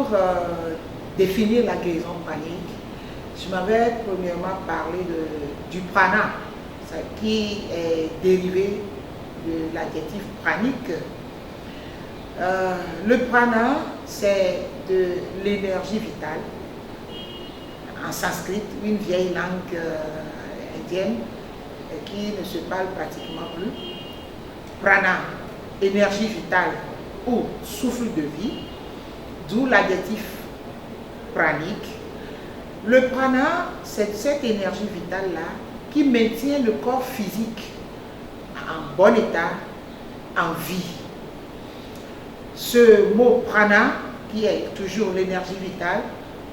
pour définir la guérison pranique, je m'avais premièrement parlé du prana, qui est dérivé de l'adjectif pranique. Le prana, c'est de l'énergie vitale. En sanskrit, une vieille langue indienne qui ne se parle pratiquement plus. Prana, énergie vitale ou souffle de vie, d'où l'adjectif pranique. Le prana, c'est cette énergie vitale-là qui maintient le corps physique en bon état, en vie. Ce mot prana, qui est toujours l'énergie vitale,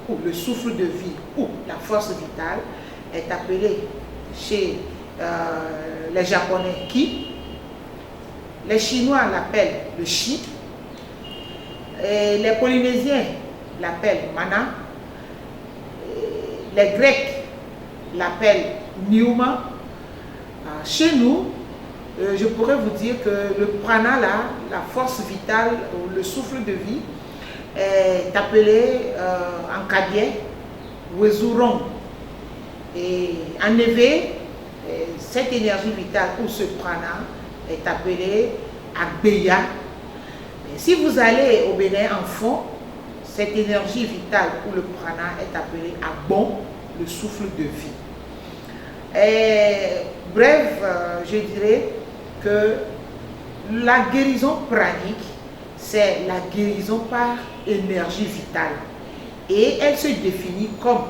ou le souffle de vie, ou la force vitale, est appelé chez les Japonais ki, les Chinois l'appellent le chi, et les Polynésiens l'appellent mana, les Grecs l'appellent Niuma. Chez nous, je pourrais vous dire que le prana, là, la force vitale, ou le souffle de vie, est appelé en kadien Wezurong. Et en éveil, cette énergie vitale ou ce prana est appelé Agbeya. Si vous allez au Bénin en fond, cette énergie vitale ou le prana est appelé Agbon, le souffle de vie. Et, bref, je dirais que la guérison pranique, c'est la guérison par énergie vitale. Et elle se définit comme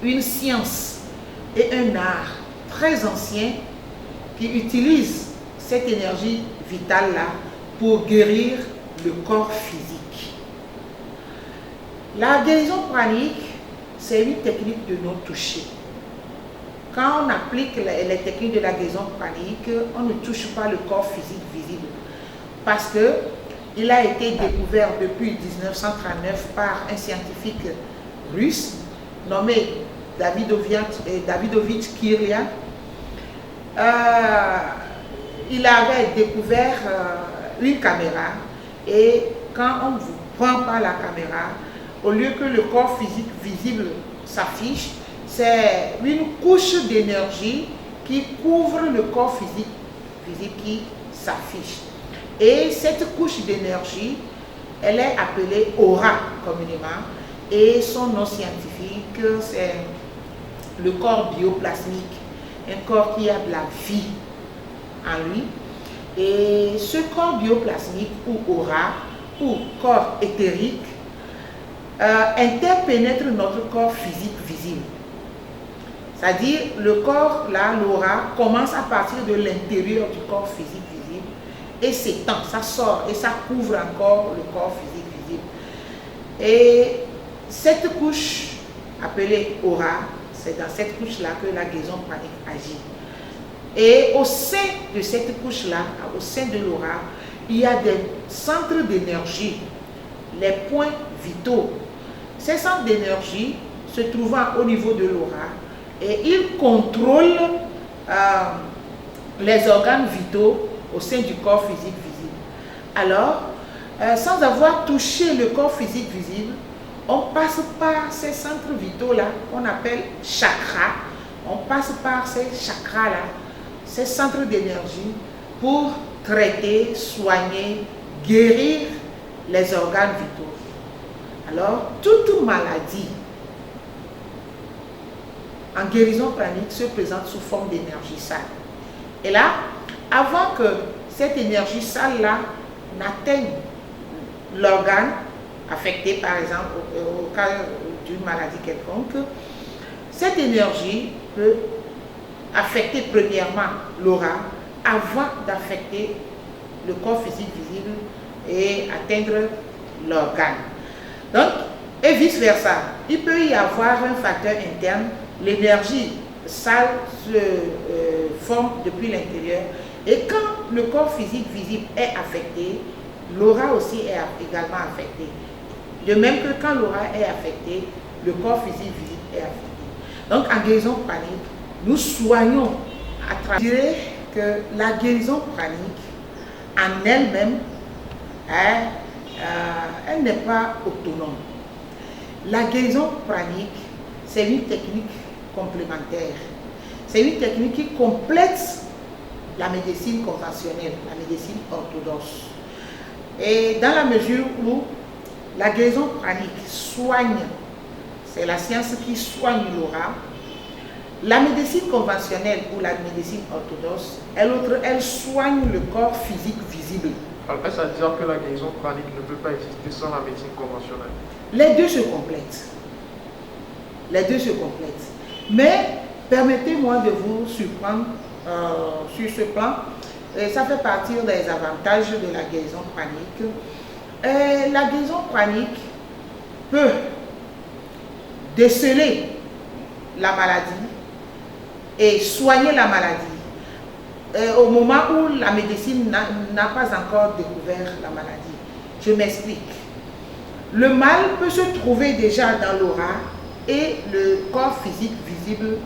une science et un art très ancien qui utilise cette énergie vitale-là pour guérir le corps physique. La guérison pranique, c'est une technique de non toucher. Quand on applique les techniques de la guérison pranique, on ne touche pas le corps physique visible. Parce que il a été découvert depuis 1939 par un scientifique russe nommé Davidovich Kiryan. Il avait découvert une caméra et quand on vous prend par la caméra, au lieu que le corps physique visible s'affiche, c'est une couche d'énergie qui couvre le corps physique qui s'affiche. Et cette couche d'énergie, elle est appelée aura communément, et son nom scientifique, c'est le corps bioplasmique, un corps qui a de la vie en lui. Et ce corps bioplasmique ou aura, ou corps éthérique, interpénètre notre corps physique visible. C'est-à-dire, le corps, là, l'aura, commence à partir de l'intérieur du corps physique visible et s'étend, ça sort et ça couvre encore le corps physique visible. Et cette couche, appelée aura, c'est dans cette couche-là que la guérison pranique agit. Et au sein de cette couche-là, au sein de l'aura, il y a des centres d'énergie, les points vitaux. Ces centres d'énergie se trouvant au niveau de l'aura, et ils contrôlent les organes vitaux au sein du corps physique visible. Alors, sans avoir touché le corps physique visible, on passe par ces centres vitaux-là qu'on appelle chakras. On passe par ces chakras-là, ces centres d'énergie, pour traiter, soigner, guérir les organes vitaux. Alors, toute maladie en guérison pranique se présente sous forme d'énergie sale. Et là, avant que cette énergie sale-là n'atteigne l'organe affecté, par exemple, au cas d'une maladie quelconque, cette énergie peut affecter premièrement l'aura avant d'affecter le corps physique visible et atteindre l'organe. Donc, et vice-versa, il peut y avoir un facteur interne, l'énergie sale se forme depuis l'intérieur, et quand le corps physique visible est affecté, l'aura aussi est également affecté. De même que quand l'aura est affectée, le corps physique visible est affecté. Donc en guérison pranique, nous soignons à travers. Je dirais que la guérison pranique en elle-même, elle n'est pas autonome. La guérison pranique, c'est une technique complémentaire. C'est une technique qui complète la médecine conventionnelle, la médecine orthodoxe. Et dans la mesure où la guérison pranique soigne, c'est la science qui soigne l'aura, la médecine conventionnelle ou la médecine orthodoxe, elle soigne le corps physique visible. Alors, est-ce à dire que la guérison pranique ne peut pas exister sans la médecine conventionnelle? Les deux se complètent. Les deux se complètent. Mais permettez-moi de vous surprendre sur ce plan. Et ça fait partie des avantages de la guérison pranique. Et la guérison pranique peut déceler la maladie et soigner la maladie au moment où la médecine n'a pas encore découvert la maladie. Je m'explique. Le mal peut se trouver déjà dans l'aura et le corps physique visible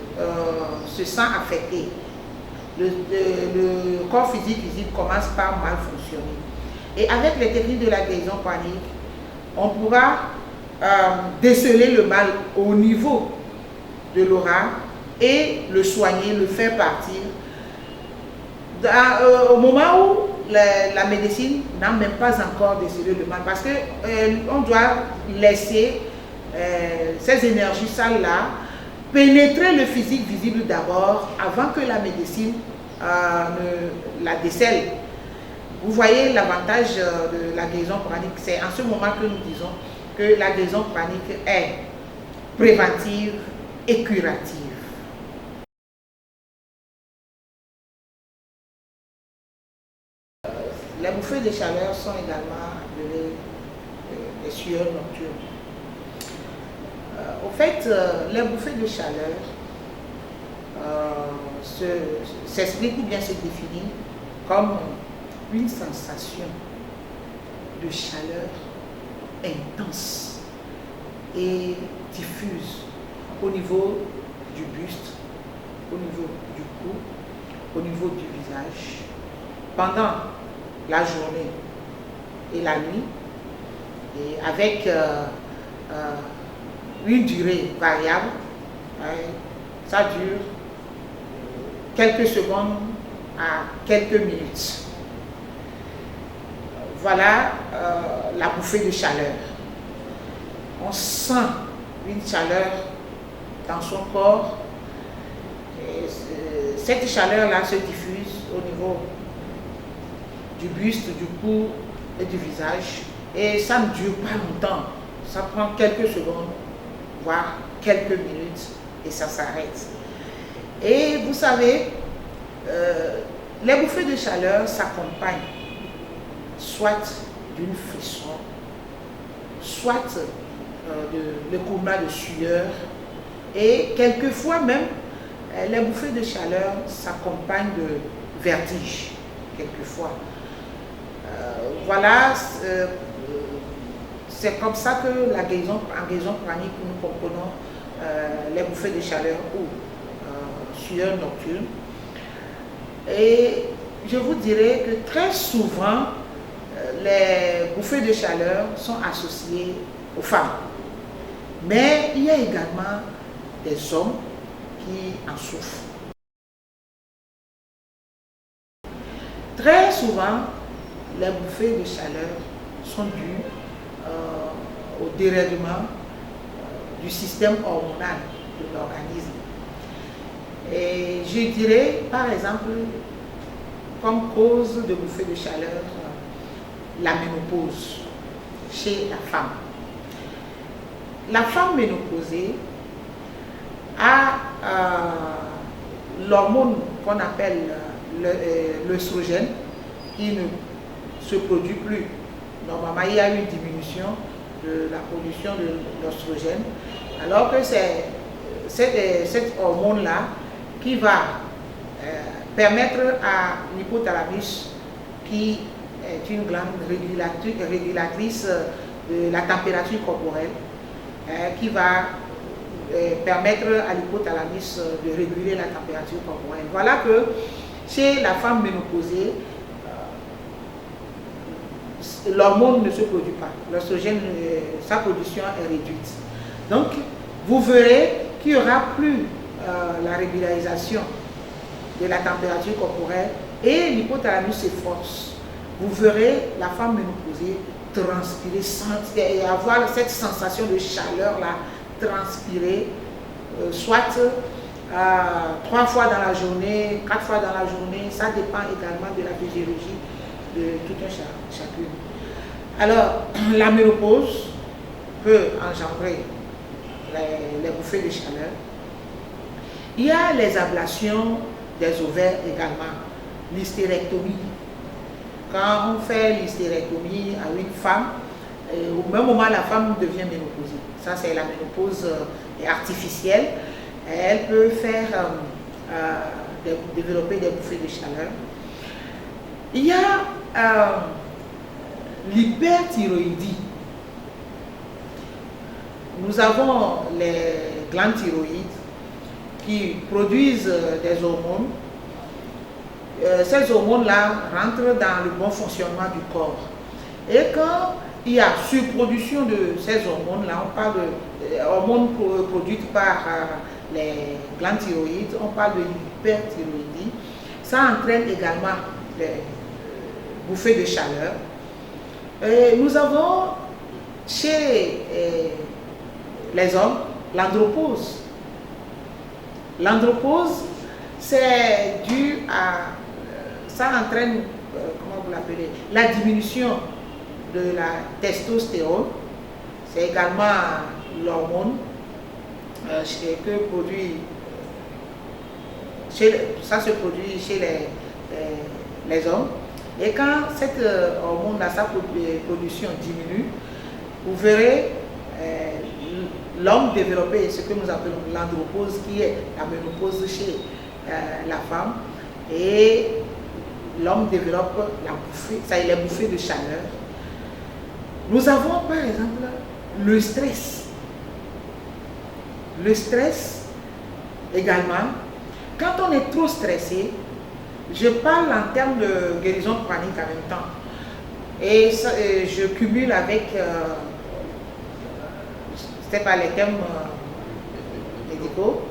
se sent affecté. Le corps physique visible commence par mal fonctionner. Et avec les techniques de la guérison pranique, on pourra déceler le mal au niveau de l'aura et le soigner, le faire partir. Au moment où la médecine n'a même pas encore décelé le mal, parce qu'on doit laisser ces énergies sales-là pénétrer le physique visible d'abord avant que la médecine ne la décèle. Vous voyez l'avantage de la guérison pranique, c'est en ce moment que nous disons que la guérison pranique est préventive et curative. Les bouffées de chaleur sont également appelées des sueurs nocturnes. Au fait, les bouffées de chaleur s'expliquent ou bien se définissent comme une sensation de chaleur intense et diffuse au niveau du buste, au niveau du cou, au niveau du visage, pendant la journée et la nuit, et avec une durée variable. Ça dure quelques secondes à quelques minutes. Voilà la bouffée de chaleur. On sent une chaleur dans son corps. Et cette chaleur-là se diffuse au niveau du buste, du cou et du visage. Et ça ne dure pas longtemps. Ça prend quelques secondes, voire quelques minutes, et ça s'arrête. Et vous savez, les bouffées de chaleur s'accompagnent soit d'une frisson, soit de l'écoulement de sueur, et quelquefois même, les bouffées de chaleur s'accompagnent de vertige, quelquefois. Voilà, c'est comme ça que en guérison pranique, nous comprenons les bouffées de chaleur ou sueur nocturne. Et je vous dirais que très souvent, les bouffées de chaleur sont associées aux femmes. Mais il y a également des hommes qui en souffrent. Très souvent, les bouffées de chaleur sont dues au dérèglement du système hormonal de l'organisme. Et je dirais, par exemple, comme cause de bouffées de chaleur, la ménopause chez la femme. La femme ménopausée a l'hormone qu'on appelle l'œstrogène qui ne se produit plus. Normalement, il y a une diminution de la production de l'œstrogène, alors que c'est cette hormone-là qui va permettre à l'hypothalamus, qui est une glande régulatrice de la température corporelle, qui va permettre à l'hypothalamus de réguler la température corporelle. Voilà que chez la femme ménopausée, l'hormone ne se produit pas. L'oestrogène, sa production est réduite. Donc, vous verrez qu'il n'y aura plus la régularisation de la température corporelle et l'hypothalamus s'efforce. Vous verrez la femme ménopausée transpirer et avoir cette sensation de chaleur là, transpirer, soit 3 fois dans la journée, 4 fois dans la journée, ça dépend également de la physiologie de tout un chacune. Alors, la ménopause peut engendrer les bouffées de chaleur. Il y a les ablations des ovaires également, l'hystérectomie. Quand on fait l'hystérectomie à une femme, au même moment la femme devient ménopausée. Ça c'est la ménopause artificielle. Elle peut faire développer des bouffées de chaleur. Il y a l'hyperthyroïdie. Nous avons les glandes thyroïdes qui produisent des hormones. Ces hormones-là rentrent dans le bon fonctionnement du corps. Et quand il y a surproduction de ces hormones-là, on parle de hormones produites par les glandes thyroïdes, on parle de l'hyperthyroïdie. Ça entraîne également des bouffées de chaleur. Nous avons chez les hommes l'andropause. L'andropause, c'est dû à... ça entraîne, comment vous l'appelez, la diminution de la testostérone. C'est également l'hormone que produit, ça se produit chez les hommes. Et quand cette hormone-là, sa production diminue, vous verrez l'homme développer ce que nous appelons l'andropause, qui est la ménopause chez la femme, et l'homme développe les bouffées de chaleur. Nous avons par exemple le stress. Le stress également, quand on est trop stressé, je parle en termes de guérison chronique en même temps, et je cumule avec c'est pas les thèmes médicaux.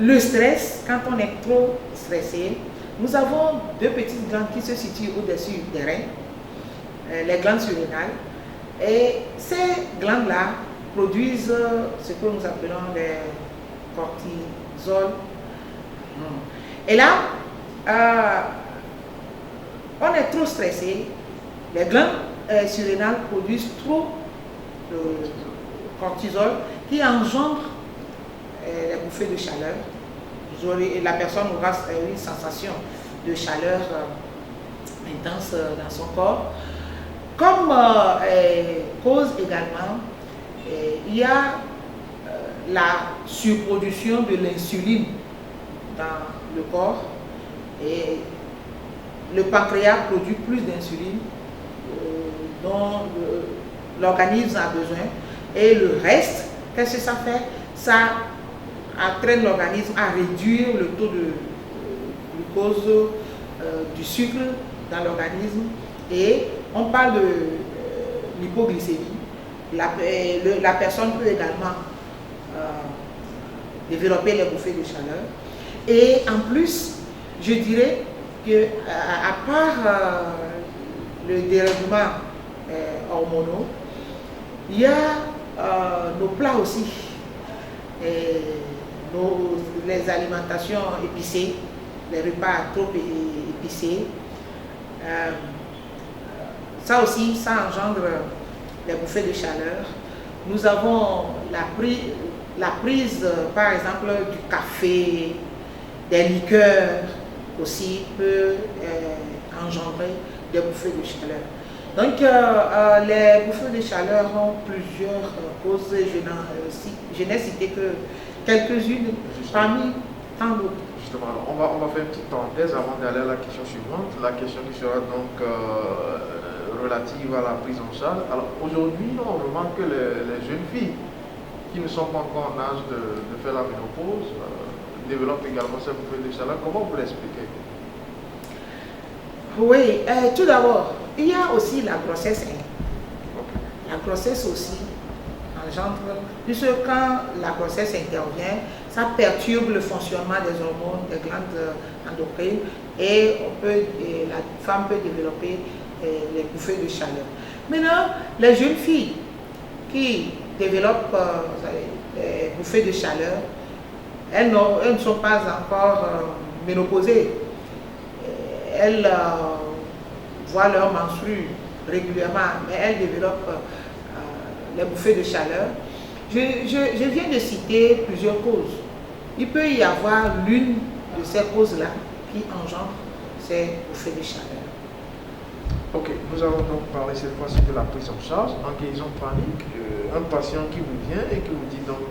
Le stress, quand on est trop stressé, nous avons 2 petites glandes qui se situent au-dessus des reins, les glandes surrénales, et ces glandes-là produisent ce que nous appelons les cortisol. Et là, on est trop stressé, les glandes surrénales produisent trop de cortisol qui engendre les bouffées de chaleur. La personne aura une sensation de chaleur intense dans son corps. Comme cause également, il y a la surproduction de l'insuline dans le corps, et le pancréas produit plus d'insuline dont l'organisme a besoin, et le reste, qu'est-ce que ça fait? Ça entraîne l'organisme à réduire le taux de glucose, du sucre dans l'organisme, et on parle de l'hypoglycémie. La personne peut également développer les bouffées de chaleur. Et en plus, je dirais que à part le dérèglement hormonaux, il y a nos plats aussi, les alimentations épicées, les repas trop épicés. Ça aussi, ça engendre les bouffées de chaleur. Nous avons la prise, par exemple, du café, des liqueurs aussi peut engendrer des bouffées de chaleur. Donc, les bouffées de chaleur ont plusieurs causes. Je n'ai cité que quelques-unes parmi tant d'autres. Justement, alors, on va faire une petite parenthèse avant d'aller à la question suivante. La question qui sera donc relative à la prise en charge. Alors, aujourd'hui, on remarque que les jeunes filles qui ne sont pas encore en âge de faire la ménopause développent également ces bouffées de chaleur. Comment vous l'expliquez? Oui, tout d'abord, il y a aussi la grossesse. Ok. La grossesse aussi engendre, puisque quand la grossesse intervient, ça perturbe le fonctionnement des hormones, des glandes endocrines et la femme peut développer les bouffées de chaleur. Maintenant, les jeunes filles qui développent les bouffées de chaleur, elles ne sont pas encore ménopausées. Elles voient leur menstrue régulièrement, mais elles développent les bouffées de chaleur. Je viens de citer plusieurs causes. Il peut y avoir l'une de ces causes-là qui engendre ces bouffées de chaleur. Ok, nous allons donc parler cette fois-ci de la prise en charge en guérison panique. Un patient qui vous vient et qui vous dit donc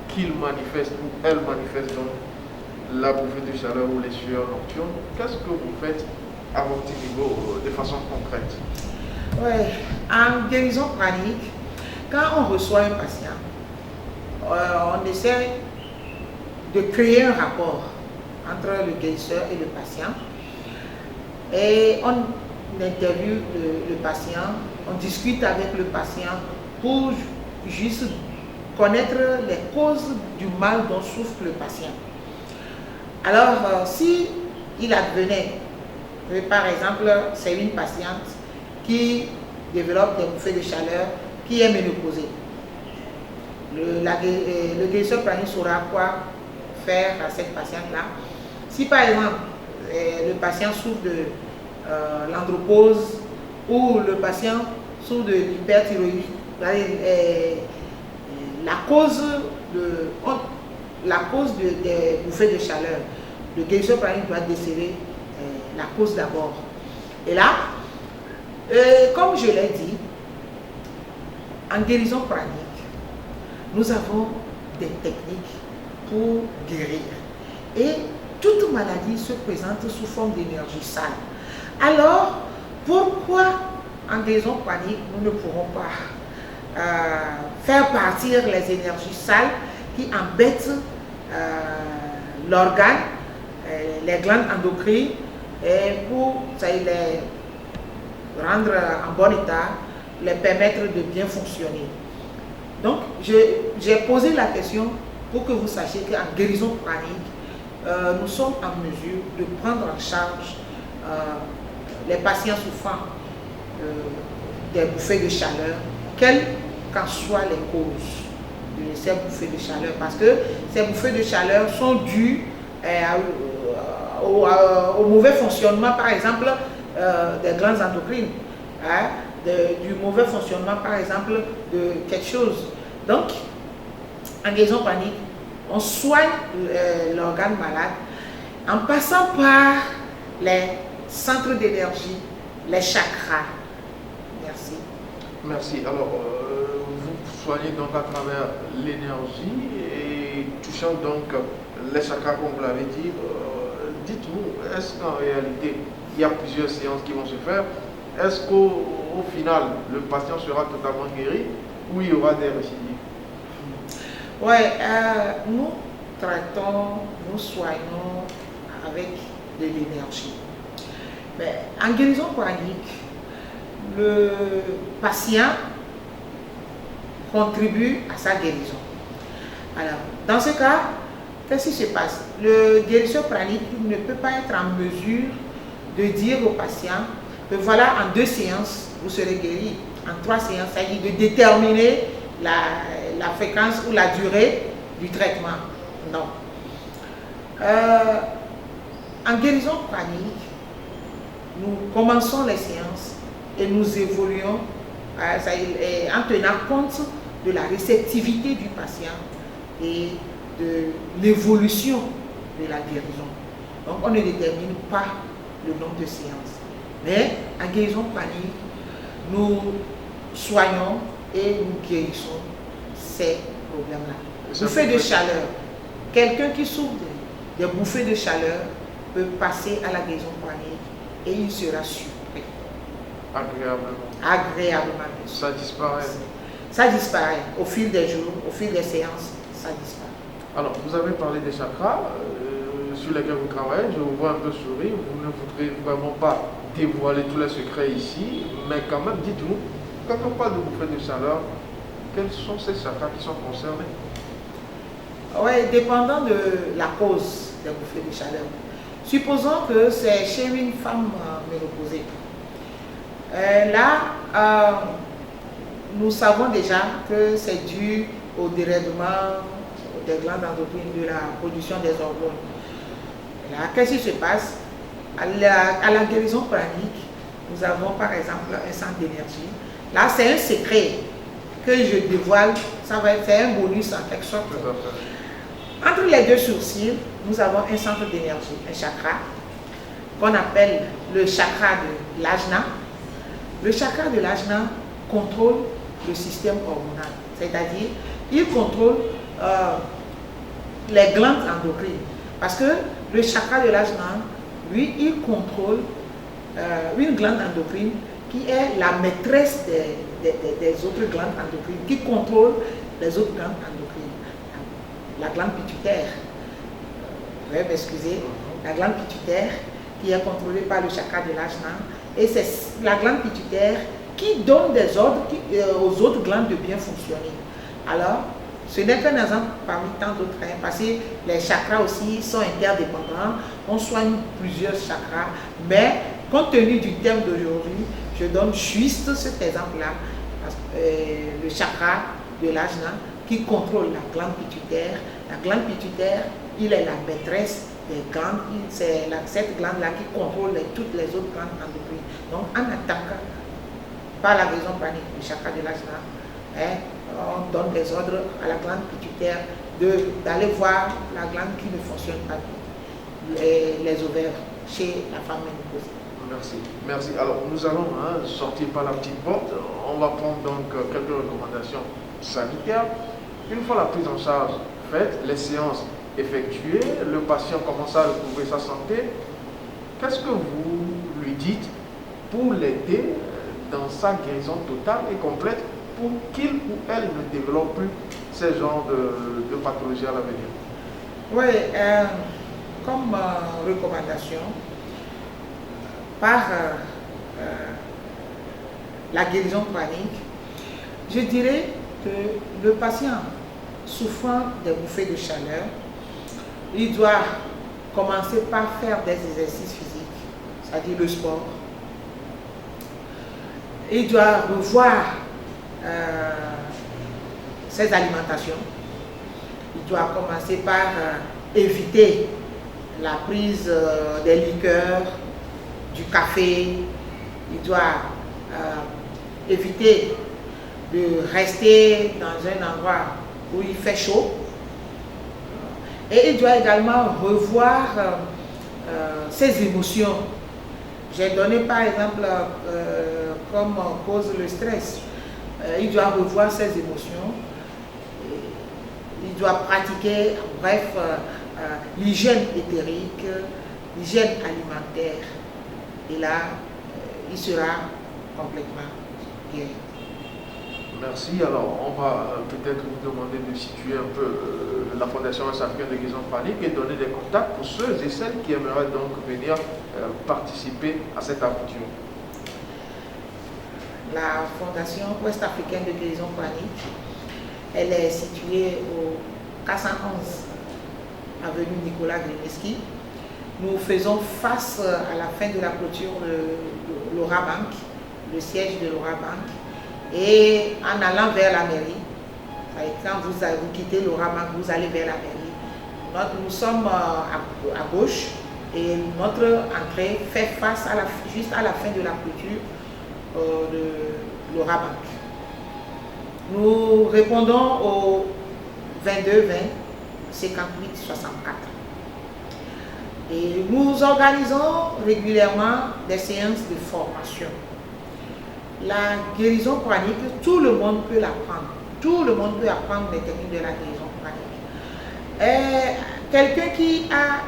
qu'il manifeste ou elle manifeste donc la bouffée de chaleur ou les sueurs nocturnes. Qu'est-ce que vous faites à votre niveau de façon concrète? Ouais. En guérison pranique, quand on reçoit un patient, on essaie de créer un rapport entre le guérisseur et le patient. Et on interviewe le patient, on discute avec le patient pour juste connaître les causes du mal dont souffre le patient. Alors, si il advenait que, par exemple, c'est une patiente qui développe des bouffées de chaleur, qui est ménopausée, le guérisseur pranique saura quoi faire à cette patiente-là. Si par exemple, le patient souffre de l'andropause ou le patient souffre de l'hyperthyroïdie, la cause des bouffées de chaleur, le guérisseur pranique doit déceler la cause d'abord. Et là, comme je l'ai dit, en guérison pranique, nous avons des techniques pour guérir. Et toute maladie se présente sous forme d'énergie sale. Alors, pourquoi en guérison pranique, nous ne pourrons pas faire partir les énergies sales qui embêtent l'organe, les glandes endocrines, et pour les rendre en bon état, les permettre de bien fonctionner. Donc, j'ai posé la question pour que vous sachiez qu'en guérison pranique, nous sommes en mesure de prendre en charge les patients souffrant des bouffées de chaleur, quelles qu'en soient les causes de ces bouffées de chaleur, parce que ces bouffées de chaleur sont dues au mauvais fonctionnement, par exemple, des glandes endocrines, du mauvais fonctionnement, par exemple, de quelque chose. Donc, en guérison pranique, on soigne l'organe malade en passant par les centres d'énergie, les chakras. Merci. Merci. Alors, vous soignez donc à travers l'énergie et touchant donc les chakras, comme vous l'avez dit. Dites-nous, est-ce qu'en réalité, il y a plusieurs séances qui vont se faire? Est-ce qu'au final, le patient sera totalement guéri ou il y aura des récidives? Oui, nous traitons, nous soignons avec de l'énergie. Mais en guérison pranique, le patient contribue à sa guérison. Alors, dans ce cas, qu'est-ce qui se passe? Le guérisseur pranique ne peut pas être en mesure de dire au patient que voilà, en 2 séances, vous serez guéri. En 3 séances, c'est-à-dire de déterminer la fréquence ou la durée du traitement. Non. En guérison pranique, nous commençons les séances et nous évoluons en tenant compte de la réceptivité du patient et de l'évolution de la guérison. Donc on ne détermine pas le nombre de séances. Mais en guérison pranique, nous soignons et nous guérissons ces problèmes-là. Bouffées de chaleur. Quelqu'un qui souffre des bouffées de chaleur peut passer à la guérison pranique et il sera surpris. Agréablement. Agréablement. Ça disparaît. Ça disparaît. Au fil des jours, au fil des séances, ça disparaît. Alors, vous avez parlé des chakras sur lesquels vous travaillez. Je vous vois un peu sourire. Vous ne voudrez vraiment pas dévoiler tous les secrets ici, mais quand même, dites-nous, quand on parle de bouffée de chaleur, quels sont ces chakras qui sont concernés? Oui, dépendant de la cause des bouffées de chaleur. Supposons que c'est chez une femme ménopausée. Nous savons déjà que c'est dû au dérèglement des glandes endocrines, de la production des hormones. Qu'est-ce qui se passe? À la guérison pranique, nous avons par exemple un centre d'énergie. Là, c'est un secret que je dévoile, c'est un bonus en quelque sorte. Entre les deux sourcils, nous avons un centre d'énergie, un chakra, qu'on appelle le chakra de l'ajna. Le chakra de l'ajna contrôle le système hormonal, c'est-à-dire il contrôle les glandes endocrines. Parce que le chakra de l'ajna, lui, il contrôle une glande endocrine qui est la maîtresse des autres glandes endocrines, qui contrôle les autres glandes endocrines. La glande pituitaire, veuillez m'excuser, la glande pituitaire qui est contrôlée par le chakra de l'ajna, et c'est la glande pituitaire qui donne des ordres aux autres glandes de bien fonctionner. Alors, ce n'est qu'un exemple parmi tant d'autres, parce que les chakras aussi sont interdépendants, on soigne plusieurs chakras, mais compte tenu du thème d'aujourd'hui, je donne juste cet exemple-là, le chakra de l'ajna qui contrôle la glande pituitaire. La glande pituitaire, il est la maîtresse des glandes, c'est cette glande-là qui contrôle toutes les autres glandes endocrines. Donc, en attaquant par la guérison pranique du chakra de l'ajna, on donne des ordres à la glande pituitaire d'aller voir la glande qui ne fonctionne pas bien, les ovaires chez la femme ménopausée. Merci. Merci. Alors, nous allons sortir par la petite porte. On va prendre donc quelques recommandations sanitaires. Une fois la prise en charge faite, les séances effectuées, le patient commence à retrouver sa santé. Qu'est-ce que vous lui dites pour l'aider dans sa guérison totale et complète pour qu'il ou elle ne développe plus ces genres de pathologies à l'avenir? Oui, comme recommandation, par la guérison pranique, je dirais que le patient souffrant des bouffées de chaleur, il doit commencer par faire des exercices physiques, c'est-à-dire le sport. Il doit revoir ses alimentations. Il doit commencer par éviter la prise des liqueurs, du café. Il doit éviter de rester dans un endroit où il fait chaud. Et il doit également revoir ses émotions. J'ai donné par exemple comme cause le stress. Il doit revoir ses émotions. Il doit pratiquer, bref, l'hygiène éthérique, l'hygiène alimentaire. Et là, il sera complètement guéri. Merci. Alors, on va peut-être vous demander de situer un peu la Fondation Ouest-Africaine de guérison pranique et donner des contacts pour ceux et celles qui aimeraient donc venir participer à cette aventure. La Fondation Ouest-Africaine de guérison pranique, elle est située au 411 avenue Nicolas Grineski. Nous faisons face à la fin de la clôture de Laura Bank, le siège de Laura Bank. Et en allant vers la mairie, quand vous quittez Laura Bank, vous allez vers la mairie. Nous sommes à gauche et notre entrée fait face juste à la fin de la clôture de Laura Bank. Nous répondons au 22 20 58 64. Et nous organisons régulièrement des séances de formation. La guérison pranique, tout le monde peut l'apprendre. Tout le monde peut apprendre les techniques de la guérison pranique. Quelqu'un qui a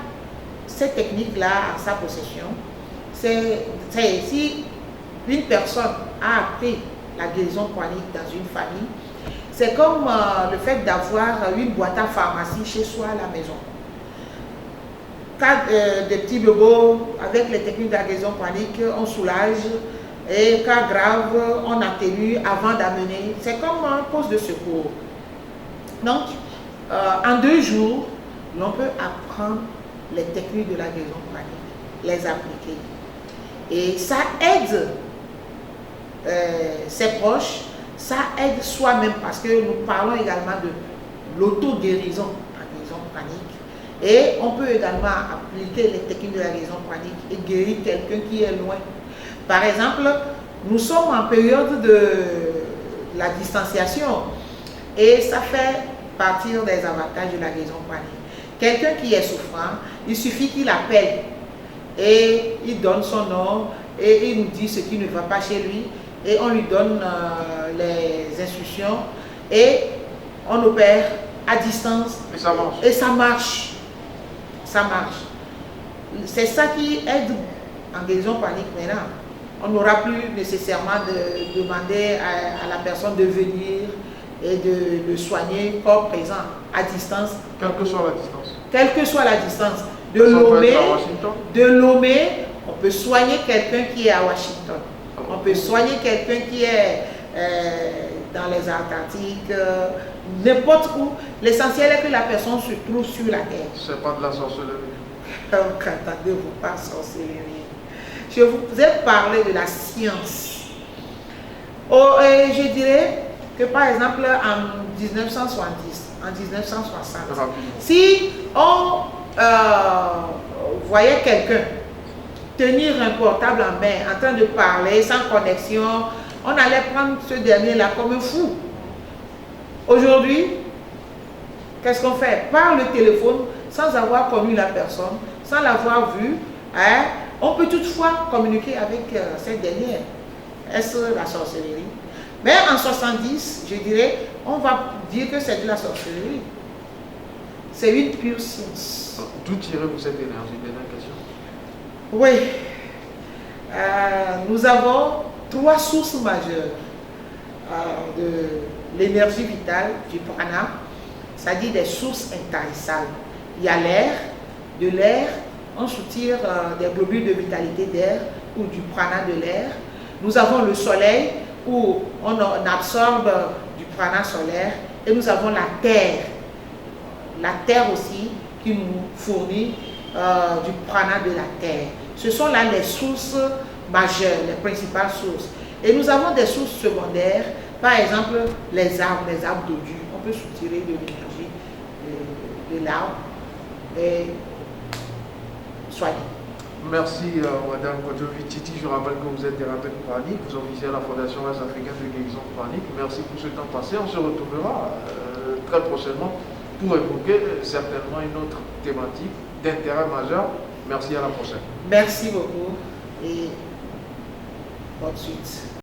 cette technique-là en sa possession, c'est si une personne a appris la guérison pranique dans une famille, c'est comme le fait d'avoir une boîte à pharmacie chez soi à la maison. cas des petits bobos, avec les techniques de la guérison pranique, on soulage. Et cas grave, on atténue avant d'amener. C'est comme un poste de secours. Donc, en 2 jours, l'on peut apprendre les techniques de la guérison pranique, les appliquer. Et ça aide ses proches, ça aide soi-même parce que nous parlons également de l'auto-guérison, la guérison pranique. Et on peut également appliquer les techniques de la guérison pranique et guérir quelqu'un qui est loin. Par exemple, nous sommes en période de la distanciation et ça fait partir des avantages de la guérison pranique. Quelqu'un qui est souffrant, il suffit qu'il appelle et il donne son nom et il nous dit ce qui ne va pas chez lui et on lui donne les instructions et on opère à distance. Et ça marche. Et ça marche. Ça marche. C'est ça qui aide en guérison pranique maintenant. On n'aura plus nécessairement de demander à la personne de venir et de le soigner corps présent, à distance. Quelle que soit la distance. Quelle que soit la distance. De Lomé, on peut soigner quelqu'un qui est à Washington. On peut soigner quelqu'un qui est dans les Antarctiques, n'importe où. L'essentiel est que la personne se trouve sur la terre. C'est pas de la sorcellerie. Qu'entendez-vous par sorcellerie? Je vous ai parlé de la science. Oh, et je dirais que par exemple en 1970, en 1960, si on voyait quelqu'un tenir un portable en main, en train de parler, sans connexion, on allait prendre ce dernier-là comme un fou. Aujourd'hui, qu'est-ce qu'on fait? Par le téléphone, sans avoir connu la personne, sans l'avoir vue, hein, on peut toutefois communiquer avec cette dernière. Est-ce la sorcellerie? Mais en 70, je dirais, on va dire que c'est de la sorcellerie. C'est une pure science. D'où tirez-vous cette énergie? Dernière question. Oui. Nous avons 3 sources majeures de l'énergie vitale du prana, c'est-à-dire des sources intarissables. Il y a l'air, de l'air, on soutire des globules de vitalité d'air ou du prana de l'air. Nous avons le soleil où on absorbe du prana solaire et nous avons la terre aussi qui nous fournit du prana de la terre. Ce sont là les sources majeures, les principales sources. Et nous avons des sources secondaires, par exemple les arbres d'odieux. On peut soutirer de l'énergie de l'arbre et soigner. Merci Madame Kodjovi-Titi. Je rappelle que vous êtes thérapeute pranique, vous officiez à la Fondation Race Africaine de guérison pranique. Merci pour ce temps passé. On se retrouvera très prochainement pour évoquer certainement une autre thématique d'intérêt majeur. Merci, à la prochaine. Merci beaucoup et bonne suite.